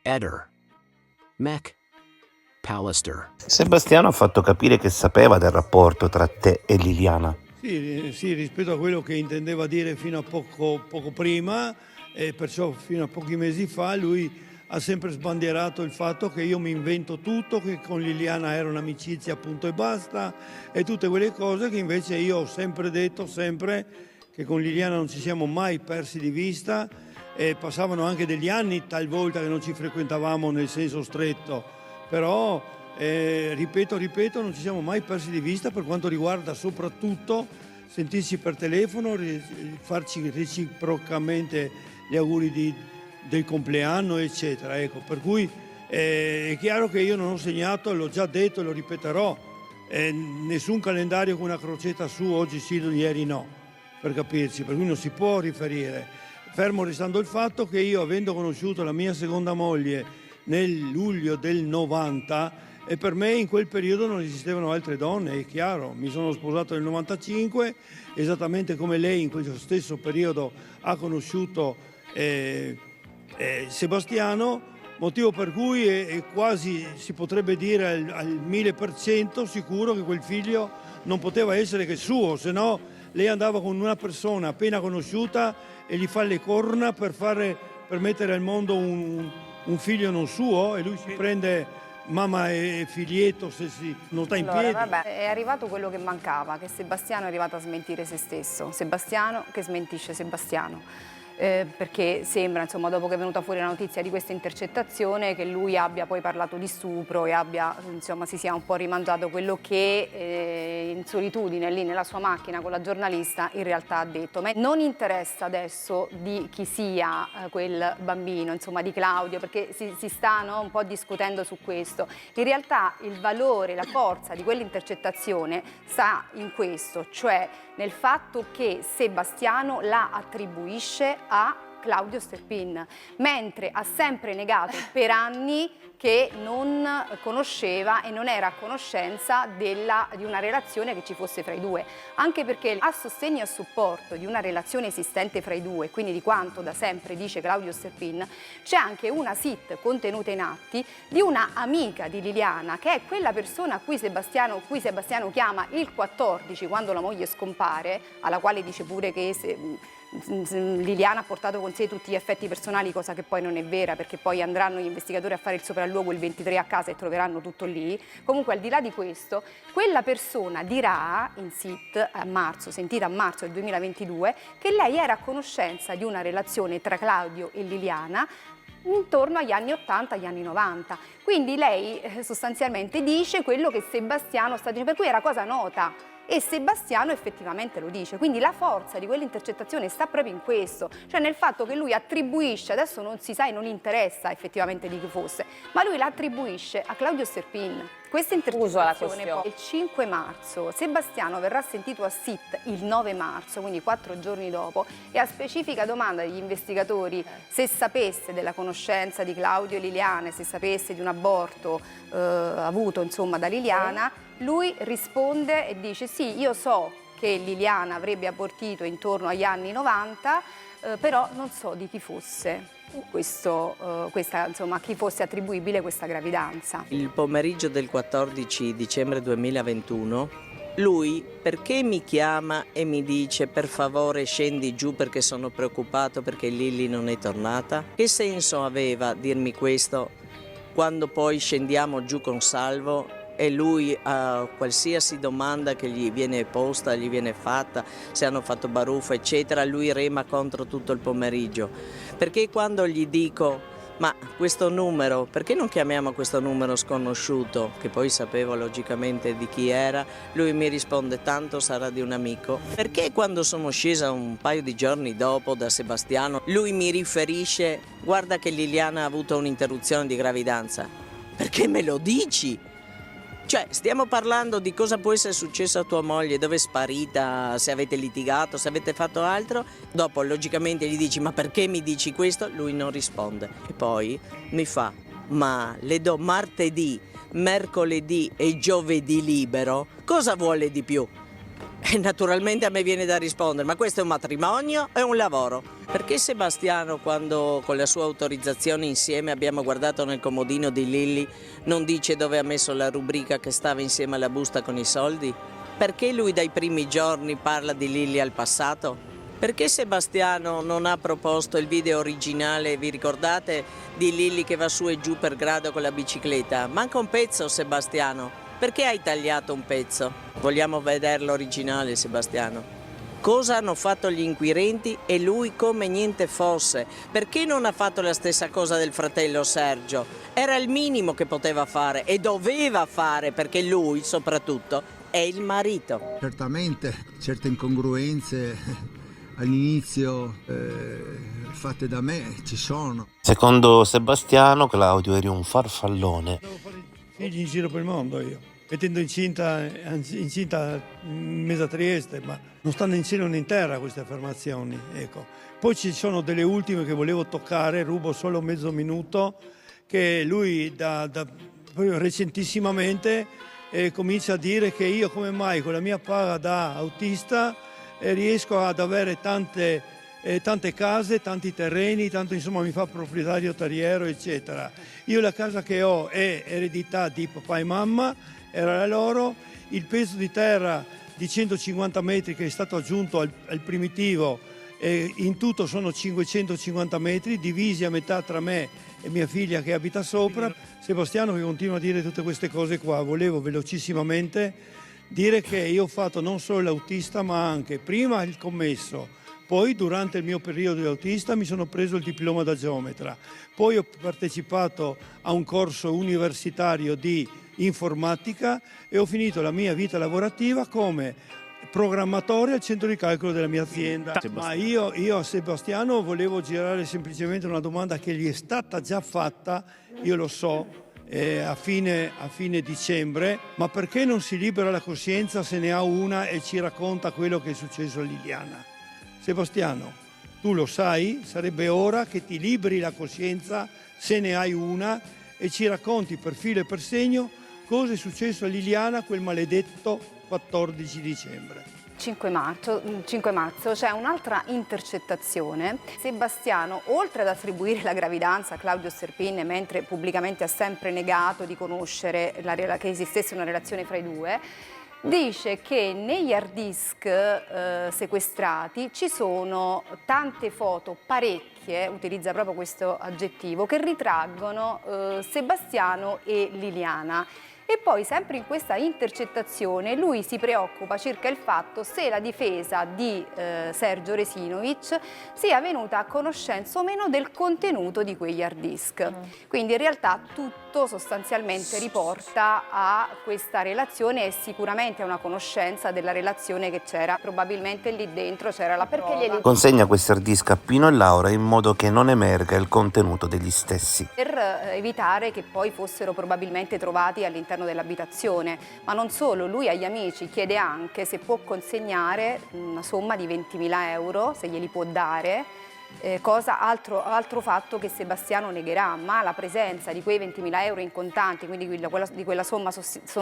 Eder. Mech. Pallister. Sebastiano ha fatto capire che sapeva del rapporto tra te e Liliana. Sì, rispetto a quello che intendeva dire fino a poco prima, e perciò fino a pochi mesi fa lui ha sempre sbandierato il fatto che io mi invento tutto, che con Liliana era un'amicizia punto e basta, e tutte quelle cose che invece io ho sempre detto, che con Liliana non ci siamo mai persi di vista, e passavano anche degli anni talvolta che non ci frequentavamo nel senso stretto, però ripeto, non ci siamo mai persi di vista per quanto riguarda soprattutto sentirci per telefono, farci reciprocamente gli auguri del compleanno, eccetera. Ecco, per cui è chiaro che io non ho segnato, l'ho già detto e lo ripeterò, nessun calendario con una crocetta su, oggi sì, ieri no, per capirci, per cui non si può riferire. Fermo restando il fatto che io, avendo conosciuto la mia seconda moglie nel luglio del 90, e per me in quel periodo non esistevano altre donne, è chiaro. Mi sono sposato nel 95, esattamente come lei in quello stesso periodo ha conosciuto Sebastiano, motivo per cui è quasi, si potrebbe dire al 1000% sicuro che quel figlio non poteva essere che suo, se no lei andava con una persona appena conosciuta e gli fa le corna per mettere al mondo un figlio non suo, e lui si prende mamma e figlietto se non sta in piedi. Vabbè, è arrivato quello che mancava, che Sebastiano è arrivato a smentire se stesso. Sebastiano che smentisce Sebastiano. Perché sembra, insomma, dopo che è venuta fuori la notizia di questa intercettazione, che lui abbia poi parlato di stupro e abbia, insomma, si sia un po' rimangiato quello che in solitudine lì nella sua macchina con la giornalista in realtà ha detto. Ma non interessa adesso di chi sia quel bambino, insomma, di Claudio, perché si sta un po' discutendo su questo. In realtà il valore, la forza di quell'intercettazione sta in questo, cioè nel fatto che Sebastiano la attribuisce a Claudio Sterpin, mentre ha sempre negato per anni che non conosceva e non era a conoscenza di una relazione che ci fosse fra i due, anche perché a sostegno e a supporto di una relazione esistente fra i due, quindi di quanto da sempre dice Claudio Sterpin, c'è anche una SIT contenuta in atti di una amica di Liliana, che è quella persona a cui Sebastiano chiama il 14 quando la moglie scompare, alla quale dice pure che Liliana ha portato con sé tutti gli effetti personali, cosa che poi non è vera, perché poi andranno gli investigatori a fare il sopralluogo il 23 a casa e troveranno tutto lì. Comunque, al di là di questo, quella persona dirà in SIT a marzo, sentita a marzo del 2022, che lei era a conoscenza di una relazione tra Claudio e Liliana intorno agli anni 80, agli anni 90. Quindi lei sostanzialmente dice quello che Sebastiano sta dicendo, per cui era cosa nota. E Sebastiano effettivamente lo dice, quindi la forza di quell'intercettazione sta proprio in questo, cioè nel fatto che lui attribuisce, adesso non si sa e non interessa effettivamente di chi fosse, ma lui la attribuisce a Claudio Sterpin. Questa intercettazione poi il 5 marzo, Sebastiano verrà sentito a SIT il 9 marzo, quindi 4 giorni dopo, e a specifica domanda degli investigatori se sapesse della conoscenza di Claudio e Liliana, se sapesse di un aborto avuto insomma da Liliana, lui risponde e dice sì, io so che Liliana avrebbe abortito intorno agli anni 90, però non so di chi fosse insomma, a chi fosse attribuibile questa gravidanza. Il pomeriggio del 14 dicembre 2021 lui perché mi chiama e mi dice per favore scendi giù perché sono preoccupato perché Lili non è tornata? Che senso aveva dirmi questo quando poi scendiamo giù con Salvo e lui a qualsiasi domanda che gli viene posta, gli viene fatta, se hanno fatto baruffa eccetera, lui rema contro tutto il pomeriggio? Perché quando gli dico ma questo numero, perché non chiamiamo questo numero sconosciuto, che poi sapevo logicamente di chi era, lui mi risponde tanto sarà di un amico. Perché quando sono scesa un paio di giorni dopo da Sebastiano, lui mi riferisce guarda che Liliana ha avuto un'interruzione di gravidanza? Perché me lo dici? Cioè, stiamo parlando di cosa può essere successo a tua moglie, dove è sparita, se avete litigato, se avete fatto altro. Dopo, logicamente, gli dici, ma perché mi dici questo? Lui non risponde. E poi mi fa, ma le do martedì, mercoledì e giovedì libero? Cosa vuole di più? E naturalmente a me viene da rispondere, ma questo è un matrimonio, è un lavoro. Perché Sebastiano, quando con la sua autorizzazione insieme abbiamo guardato nel comodino di Lilli, non dice dove ha messo la rubrica che stava insieme alla busta con i soldi? Perché lui dai primi giorni parla di Lilli al passato? Perché Sebastiano non ha proposto il video originale, vi ricordate, di Lilli che va su e giù per grado con la bicicletta? Manca un pezzo, Sebastiano. Perché hai tagliato un pezzo? Vogliamo vedere l'originale, Sebastiano. Cosa hanno fatto gli inquirenti e lui come niente fosse? Perché non ha fatto la stessa cosa del fratello Sergio? Era il minimo che poteva fare e doveva fare, perché lui, soprattutto, è il marito. Certamente certe incongruenze all'inizio fatte da me ci sono. Secondo Sebastiano, Claudio eri un farfallone. Devo fare figli in giro per il mondo io, mettendo incinta mezza a Trieste, ma non stanno in cielo né in terra queste affermazioni, ecco. Poi ci sono delle ultime che volevo toccare, rubo solo mezzo minuto, che lui proprio recentissimamente comincia a dire che io come mai con la mia paga da autista riesco ad avere tante case, tanti terreni, tanto insomma mi fa proprietario terriero, eccetera. Io la casa che ho è eredità di papà e mamma, era la loro, il pezzo di terra di 150 metri che è stato aggiunto al primitivo, in tutto sono 550 metri, divisi a metà tra me e mia figlia che abita sopra. Sebastiano che continua a dire tutte queste cose qua, volevo velocissimamente dire che io ho fatto non solo l'autista ma anche prima il commesso, poi durante il mio periodo di autista mi sono preso il diploma da geometra, poi ho partecipato a un corso universitario di informatica e ho finito la mia vita lavorativa come programmatore al centro di calcolo della mia azienda. Ma io a Sebastiano volevo girare semplicemente una domanda che gli è stata già fatta, io lo so, a fine dicembre, ma perché non si libera la coscienza se ne ha una e ci racconta quello che è successo a Liliana? Sebastiano, tu lo sai, sarebbe ora che ti liberi la coscienza se ne hai una e ci racconti per filo e per segno cosa è successo a Liliana quel maledetto 14 dicembre. 5 marzo c'è un'altra intercettazione. Sebastiano, oltre ad attribuire la gravidanza a Claudio Serpin, mentre pubblicamente ha sempre negato di conoscere che esistesse una relazione fra i due, dice che negli hard disk sequestrati ci sono tante foto, parecchie, utilizza proprio questo aggettivo, che ritraggono Sebastiano e Liliana. E poi sempre in questa intercettazione lui si preoccupa circa il fatto se la difesa di Sergio Resinovic sia venuta a conoscenza o meno del contenuto di quegli hard disk. Quindi in realtà tutto sostanzialmente riporta a questa relazione e sicuramente a una conoscenza della relazione che c'era. Probabilmente lì dentro c'era la prova. Consegna questi hard disk a Pino e Laura in modo che non emerga il contenuto degli stessi. Per evitare che poi fossero probabilmente trovati all'interno dell'abitazione, ma non solo, lui agli amici chiede anche se può consegnare una somma di 20.000 euro, se glieli può dare, altro fatto che Sebastiano negherà, ma la presenza di quei 20.000 euro in contanti, quindi di quella somma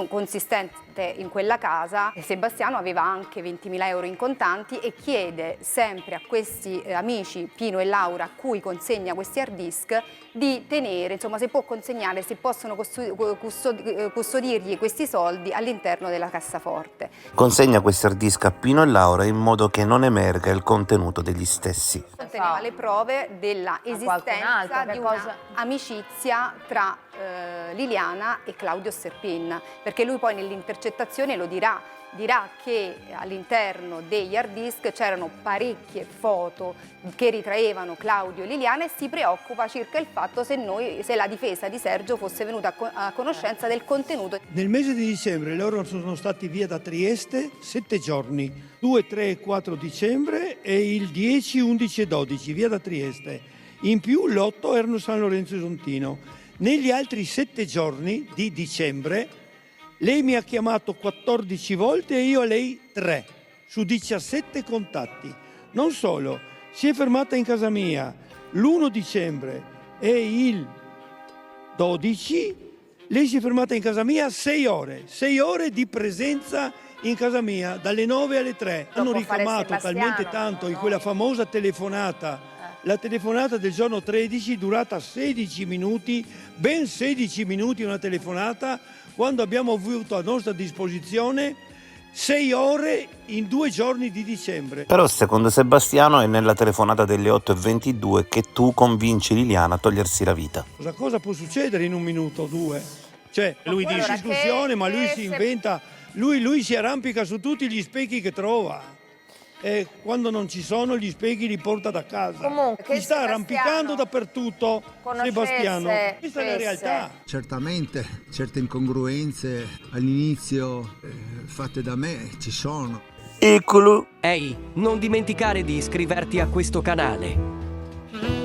consistente in quella casa, Sebastiano aveva anche 20.000 euro in contanti e chiede sempre a questi amici Pino e Laura a cui consegna questi hard disk di tenere, insomma se può consegnare, se possono custodirgli questi soldi all'interno della cassaforte. Consegna questi hard disk a Pino e Laura in modo che non emerga il contenuto degli stessi. Conteneva le prove della esistenza di una amicizia tra Liliana e Claudio Serpin, perché lui poi nell'intercettazione lo dirà che all'interno degli hard disk c'erano parecchie foto che ritraevano Claudio e Liliana e si preoccupa circa il fatto se la difesa di Sergio fosse venuta a conoscenza del contenuto. Nel mese di dicembre loro sono stati via da Trieste 7 giorni, 2, 3 e 4 dicembre e il 10, 11 e 12 via da Trieste. In più l'8 erano San Lorenzo e Sontino. Negli altri 7 giorni di dicembre lei mi ha chiamato 14 volte e io a lei 3, su 17 contatti. Non solo, si è fermata in casa mia l'1 dicembre e il 12 Lei si è fermata in casa mia 6 ore di presenza in casa mia, dalle 9 alle 3. Lo Hanno può fare ricamato Sebastiano, talmente tanto in no? quella famosa telefonata, la telefonata del giorno 13 durata 16 minuti, ben 16 minuti una telefonata, quando abbiamo avuto a nostra disposizione 6 ore in 2 giorni di dicembre. Però secondo Sebastiano è nella telefonata delle 8:22 che tu convinci Liliana a togliersi la vita. Cosa può succedere in un minuto o 2? Cioè, lui Allora, dice discussione, ma lui si inventa, lui si arrampica su tutti gli specchi che trova. E quando non ci sono gli specchi li porta da casa. Comunque, che si sta Sebastiano arrampicando dappertutto, conoscesse, Sebastiano. Questa è la stesse. realtà. Certamente certe incongruenze all'inizio fatte da me ci sono. Eccolo! Ehi, non dimenticare di iscriverti a questo canale.